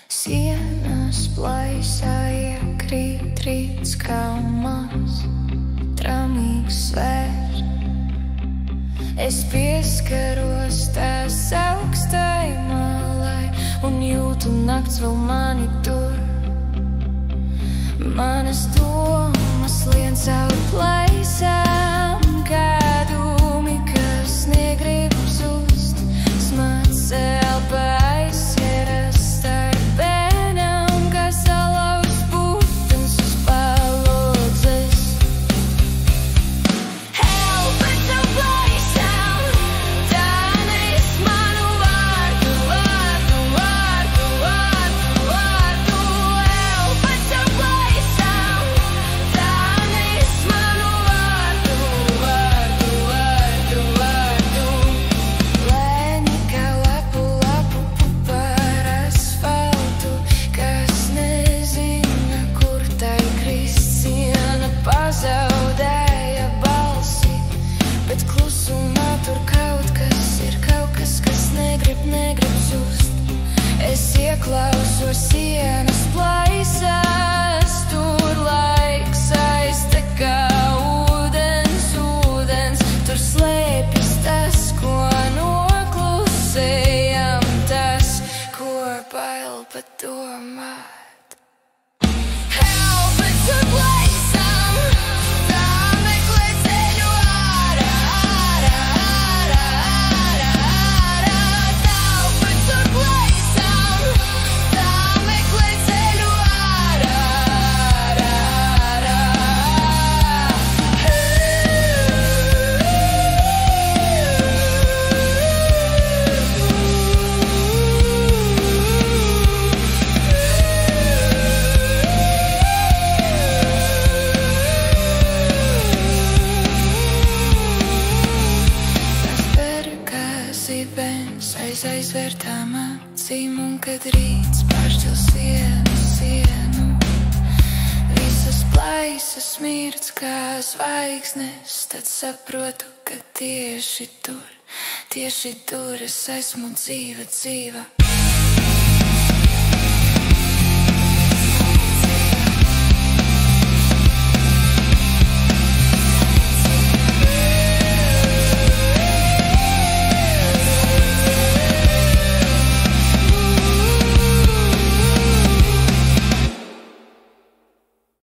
Sienas plaisā iekrīt rīts kā maz, tramīgs svērs. Es pieskaros tās augstai malai un jūtu nakts vēl mani tur. Manas domas lien cauri plaisām, kā dūmi, kas negrib zust. Smats elpa aizsieras starp bēnām, kā salauz putns uz palodzes. Elpa caur plaisām, tā nes manu vārdu, vārdu, vārdu, vārdu, vārdu. Elpa caur plaisām, tā nes manu vārdu, vārdu, vārdu, vārdu. Lēni kā lapu, lapu par asfaltu, kas nezina, kur tai krist. Siena pazaudēja balsi, bet klusumā tur kaut kas, kas negrib zust. Es ieklausos sienas plaisās, tur laiks aiztekā ūdens, ūdens. Tur slēpjas tas, ko noklusējam, tas, ko bail pat domāt. Elpa caur plaisām, tā meklē ceļu ārā, ārā, ārā, ārā, ārā. Elpa caur plaisām, tā meklē ceļu ārā, ārā, ārā. Tas bergās ibens aiz aizvērtām acīm, un kad rīts pāršķil sienu, visas plaisas smirds kā zvaigznes, tad saprotu, ka tieši tur es esmu dzīva, dzīva.